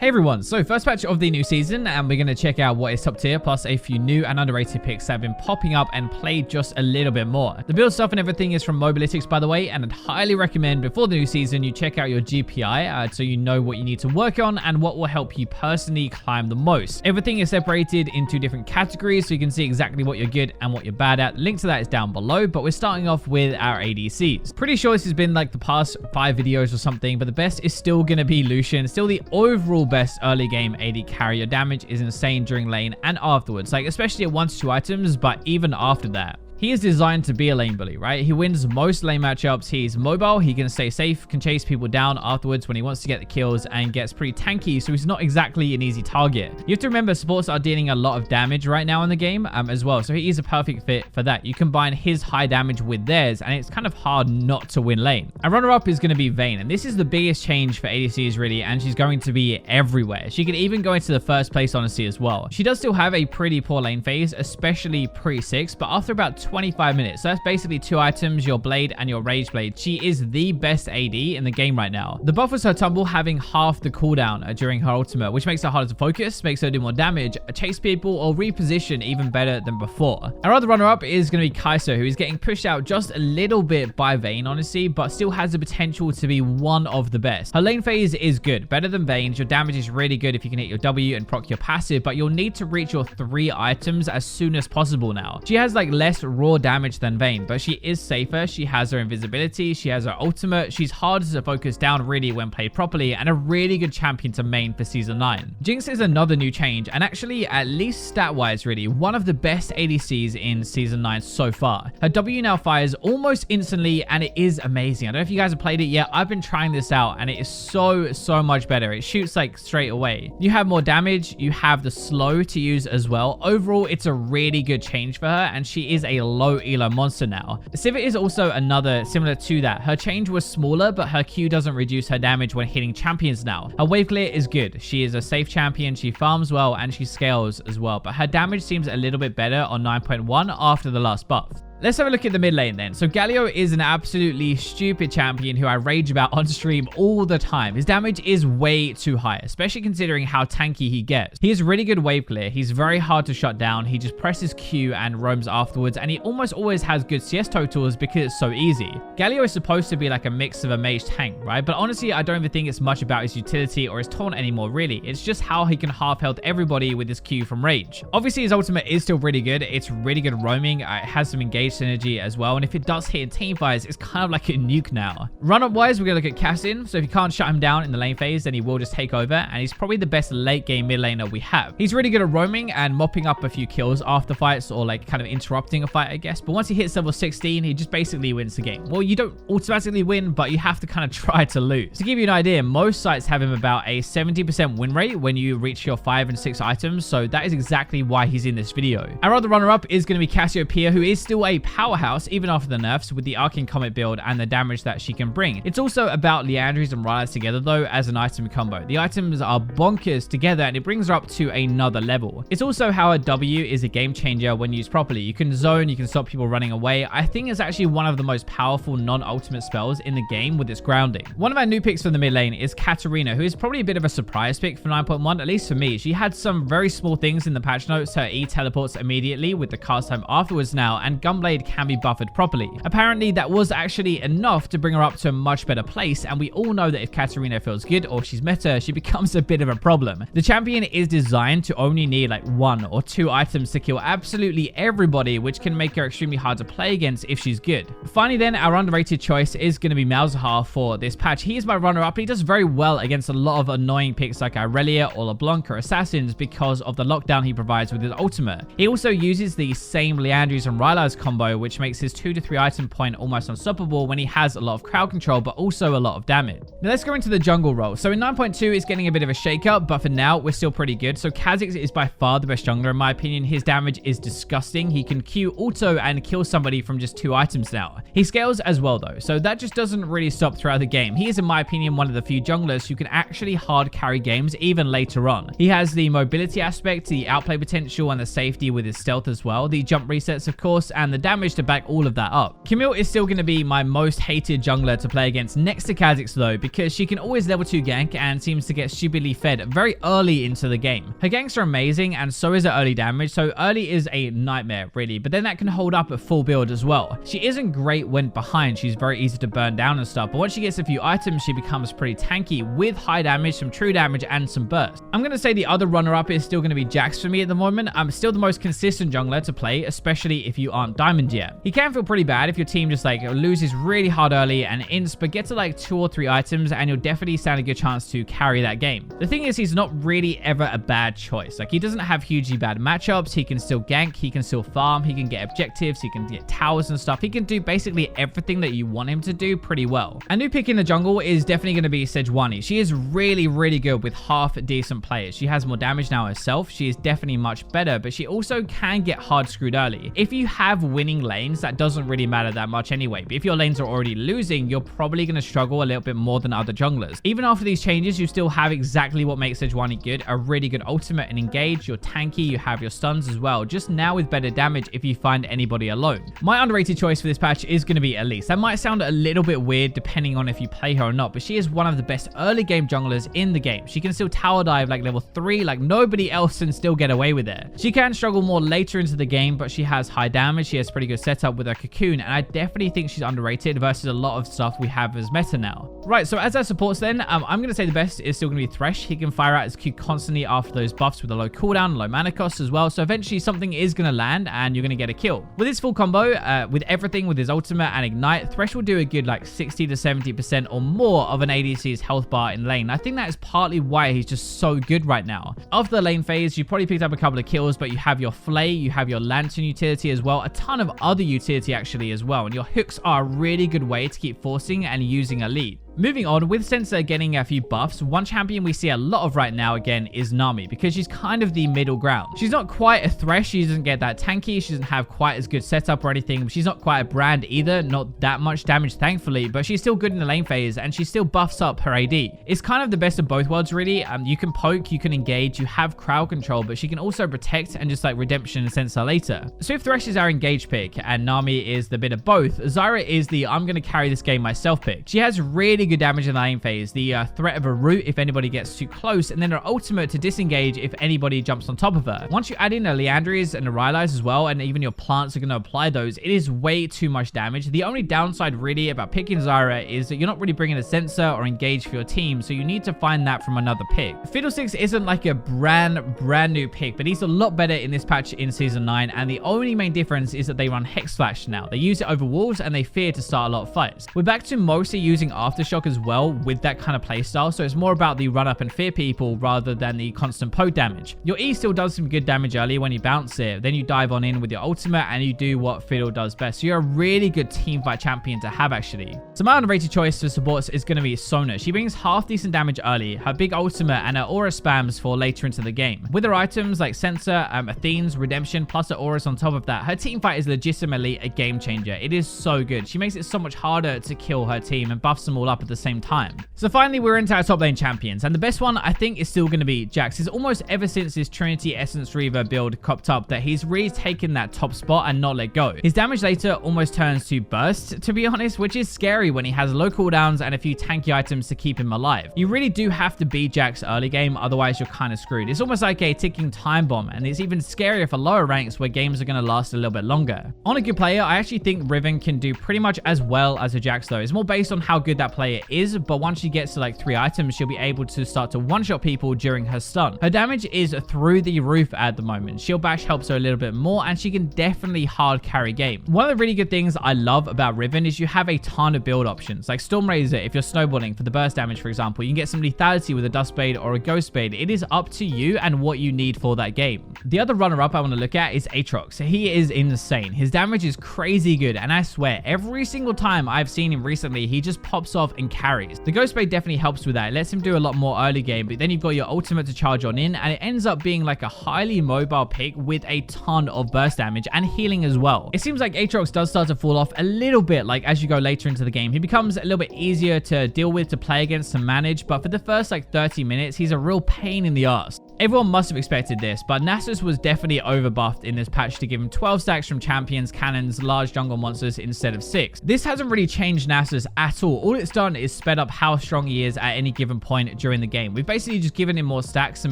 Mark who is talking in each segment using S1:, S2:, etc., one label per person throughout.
S1: Hey everyone, so first patch of the new season, and we're going to check out what is top tier, plus a few new and underrated picks that have been popping up and played just a little bit more. The build stuff and everything is from Mobalytics, by the way, and I'd highly recommend before the new season you check out your GPI so you know what you need to work on and what will help you personally climb the most. Everything is separated into different categories so you can see exactly what you're good and what you're bad at. The link to that is down below, but we're starting off with our ADCs. Pretty sure this has been like the past 5 videos or something, but the best is still going to be Lucian. Still the overall best early game AD carry. Your damage is insane during lane and afterwards, like especially at 1 to 2 items, but even after that. He is designed to be a lane bully, right? He wins most lane matchups. He's mobile. He can stay safe, can chase people down afterwards when he wants to get the kills, and gets pretty tanky, so he's not exactly an easy target. You have to remember supports are dealing a lot of damage right now in the game as well, so he is a perfect fit for that. You combine his high damage with theirs, and it's kind of hard not to win lane. Our runner-up is going to be Vayne, and this is the biggest change for ADCs really, and she's going to be everywhere. She could even go into the first place, honestly, as well. She does still have a pretty poor lane phase, especially pre-6, but after about 25 minutes. So that's basically 2 items, your blade and your rage blade. She is the best AD in the game right now. The buff was her tumble having half the cooldown during her ultimate, which makes her harder to focus, makes her do more damage, chase people, or reposition even better than before. Our other runner-up is going to be Kha'zix, who is getting pushed out just a little bit by Vayne, honestly, but still has the potential to be one of the best. Her lane phase is good, better than Vayne's. Your damage is really good if you can hit your W and proc your passive, but you'll need to reach your 3 items as soon as possible now. She has like less raw damage than Vayne, but she is safer. She has her invisibility, she has her ultimate, she's harder to focus down really when played properly, and a really good champion to main for season 9. Jinx is another new change, and actually, at least stat-wise really, one of the best ADCs in season 9 so far. Her W now fires almost instantly, and it is amazing. I don't know if you guys have played it yet. I've been trying this out, and it is so much better. It shoots like straight away. You have more damage, you have the slow to use as well. Overall, it's a really good change for her, and she is a low elo monster now. Sivir is also another similar to that. Her change was smaller, but her Q doesn't reduce her damage when hitting champions now. Her wave clear is good. She is a safe champion, she farms well, and she scales as well, but her damage seems a little bit better on 9.1 after the last buff. Let's have a look at the mid lane then. So Galio is an absolutely stupid champion who I rage about on stream all the time. His damage is way too high, especially considering how tanky he gets. He has really good wave clear. He's very hard to shut down. He just presses Q and roams afterwards, and he almost always has good CS totals because it's so easy. Galio is supposed to be like a mix of a mage tank, right? But honestly, I don't even think it's much about his utility or his taunt anymore, really. It's just how he can half health everybody with his Q from rage. Obviously, his ultimate is still really good. It's really good roaming. It has some engaged synergy as well, and if it does hit in team fires, it's kind of like a nuke now. Run-up wise, we're gonna look at Kha'zix. So if you can't shut him down in the lane phase, then he will just take over, and he's probably the best late game mid laner we have. He's really good at roaming and mopping up a few kills after fights, or like kind of interrupting a fight, I guess. But once he hits level 16, he just basically wins the game. Well, you don't automatically win, but you have to kind of try to lose. To give you an idea, most sites have him about a 70% win rate when you reach your 5 and 6 items, so that is exactly why he's in this video. Our other runner-up is going to be Cassiopeia, who is still a powerhouse even after the nerfs with the Arcane Comet build and the damage that she can bring. It's also about Liandry's and Rylas together though as an item combo. The items are bonkers together, and it brings her up to another level. It's also how a W is a game changer when used properly. You can zone, you can stop people running away. I think it's actually one of the most powerful non-ultimate spells in the game with its grounding. One of our new picks from the mid lane is Katarina, who is probably a bit of a surprise pick for 9.1, at least for me. She had some very small things in the patch notes. Her E teleports immediately with the cast time afterwards now, and Gunblade can be buffered properly. Apparently, that was actually enough to bring her up to a much better place, and we all know that if Katarina feels good or she's meta, she becomes a bit of a problem. The champion is designed to only need like 1 or 2 items to kill absolutely everybody, which can make her extremely hard to play against if she's good. Finally then, our underrated choice is going to be Malz for this patch. He is my runner-up, and he does very well against a lot of annoying picks like Irelia or LeBlanc or Assassins because of the lockdown he provides with his ultimate. He also uses the same Liandry's and Rylas combo, which makes his 2 to 3 item point almost unstoppable when he has a lot of crowd control, but also a lot of damage. Now let's go into the jungle role. So in 9.2, it's getting a bit of a shake-up, but for now, we're still pretty good. So Kha'zix is by far the best jungler in my opinion. His damage is disgusting. He can Q auto and kill somebody from just 2 items now. He scales as well though, so that just doesn't really stop throughout the game. He is in my opinion one of the few junglers who can actually hard carry games even later on. He has the mobility aspect, the outplay potential, and the safety with his stealth as well. The jump resets of course, and the damage to back all of that up. Camille is still going to be my most hated jungler to play against next to Kha'zix though, because she can always level 2 gank and seems to get stupidly fed very early into the game. Her ganks are amazing and so is her early damage, so early is a nightmare really, but then that can hold up at full build as well. She isn't great when behind, she's very easy to burn down and stuff, but once she gets a few items she becomes pretty tanky with high damage, some true damage and some burst. I'm going to say the other runner-up is still going to be Jax for me at the moment. I'm still the most consistent jungler to play, especially if you aren't diamond yet. He can feel pretty bad if your team just like loses really hard early and ints, but get to like 2 or 3 items and you'll definitely stand a good chance to carry that game. The thing is, he's not really ever a bad choice. Like, he doesn't have hugely bad matchups. He can still gank, he can still farm, he can get objectives, he can get towers and stuff. He can do basically everything that you want him to do pretty well. A new pick in the jungle is definitely going to be Sejuani. She is really, really good with half decent players. She has more damage now herself. She is definitely much better, but she also can get hard screwed early. If you have winning lanes, that doesn't really matter that much anyway. But if your lanes are already losing, you're probably going to struggle a little bit more than other junglers. Even after these changes, you still have exactly what makes Sejuani good. A really good ultimate and engage. You're tanky. You have your stuns as well. Just now with better damage if you find anybody alone. My underrated choice for this patch is going to be Elise. That might sound a little bit weird depending on if you play her or not, but she is one of the best early game junglers in the game. She can still tower dive like level 3 like nobody else and still get away with it. She can struggle more later into the game, but she has high damage. She has pretty good setup with her cocoon, and I definitely think she's underrated versus a lot of stuff we have as meta now. Right, so as our supports then, I'm going to say the best is still going to be Thresh. He can fire out his Q constantly after those buffs with a low cooldown, low mana cost as well, so eventually something is going to land and you're going to get a kill. With his full combo, with everything with his ultimate and ignite, Thresh will do a good like 60 to 70% or more of an ADC's health bar in lane. I think that is partly why he's just so good right now. After the lane phase, you probably picked up a couple of kills, but you have your Flay, you have your Lantern utility as well, a ton of other utility actually as well, and your hooks are a really good way to keep forcing and using a lead. Moving on, with Sensor getting a few buffs, one champion we see a lot of right now again is Nami, because she's kind of the middle ground. She's not quite a Thresh, she doesn't get that tanky, she doesn't have quite as good setup or anything, she's not quite a Brand either, not that much damage thankfully, but she's still good in the lane phase and she still buffs up her AD. It's kind of the best of both worlds really. You can poke, you can engage, you have crowd control, but she can also protect and just like redemption and Sensor later. So if Thresh is our engage pick and Nami is the bit of both, Zyra is the I'm going to carry this game myself pick. She has really good damage in the lane phase, the threat of a root if anybody gets too close, and then her ultimate to disengage if anybody jumps on top of her. Once you add in a Leandries and a Rylai's as well, and even your plants are going to apply those, it is way too much damage. The only downside really about picking Zyra is that you're not really bringing a sensor or engage for your team, so you need to find that from another pick. Fiddle isn't like a brand new pick, but he's a lot better in this patch in Season 9, and the only main difference is that they run Hex Flash now. They use it over walls and they fear to start a lot of fights. We're back to mostly using Aftershock as well with that kind of playstyle, so it's more about the run up and fear people rather than the constant poke damage. Your E still does some good damage early when you bounce it, then you dive on in with your ultimate and you do what Fiddle does best. So you're a really good teamfight champion to have actually. So my underrated choice for supports is going to be Sona. She brings half decent damage early, her big ultimate and her aura spams for later into the game. With her items like Sensor, Athene's Redemption plus her auras on top of that, her teamfight is legitimately a game changer. It is so good. She makes it so much harder to kill her team and buffs them all up at the same time. So finally, we're into our top lane champions, and the best one I think is still going to be Jax. It's almost ever since this Trinity Essence Reaver build cropped up that he's really taken that top spot and not let go. His damage later almost turns to burst, to be honest, which is scary when he has low cooldowns and a few tanky items to keep him alive. You really do have to beat Jax early game, otherwise you're kind of screwed. It's almost like a ticking time bomb, and it's even scarier for lower ranks where games are going to last a little bit longer. On a good player, I actually think Riven can do pretty much as well as a Jax though. It's more based on how good that player is, but once she gets to like 3 items, she'll be able to start to one-shot people during her stun. Her damage is through the roof at the moment. Shield Bash helps her a little bit more, and she can definitely hard carry game. One of the really good things I love about Riven is you have a ton of build options, like Storm Razor if you're snowballing for the burst damage, for example. You can get some lethality with a Dust Blade or a Ghost Blade. It is up to you and what you need for that game. The other runner-up I want to look at is Aatrox. He is insane. His damage is crazy good, and I swear, every single time I've seen him recently, he just pops off and carries. The Ghost Blade definitely helps with that. It lets him do a lot more early game, but then you've got your ultimate to charge on in, and it ends up being like a highly mobile pick with a ton of burst damage and healing as well. It seems like Aatrox does start to fall off a little bit like as you go later into the game. He becomes a little bit easier to deal with, to play against, to manage, but for the first like 30 minutes, he's a real pain in the ass. Everyone must have expected this, but Nasus was definitely overbuffed in this patch to give him 12 stacks from champions, cannons, large jungle monsters instead of 6. This hasn't really changed Nasus at all. All it's done is sped up how strong he is at any given point during the game. We've basically just given him more stacks and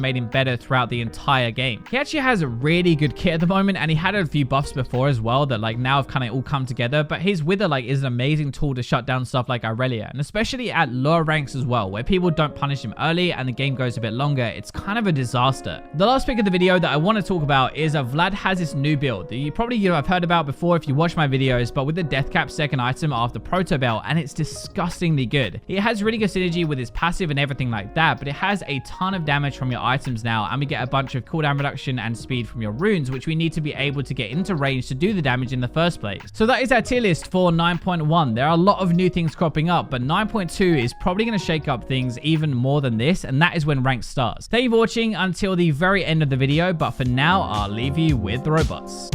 S1: made him better throughout the entire game. He actually has a really good kit at the moment, and he had a few buffs before as well that like now have kind of all come together, but his Wither like is an amazing tool to shut down stuff like Irelia, and especially at lower ranks as well, where people don't punish him early and the game goes a bit longer. It's kind of a disaster. The last pick of the video that I want to talk about is Vlad has this new build that you probably have heard about before if you watch my videos, but with the death cap second item after Proto Bell, and it's disgustingly good. It has really good synergy with his passive and everything like that, but it has a ton of damage from your items now, and we get a bunch of cooldown reduction and speed from your runes, which we need to be able to get into range to do the damage in the first place. So that is our tier list for 9.1. There are a lot of new things cropping up, but 9.2 is probably going to shake up things even more than this, and that is when rank starts. Thank you for watching until the very end of the video, but for now, I'll leave you with the robots.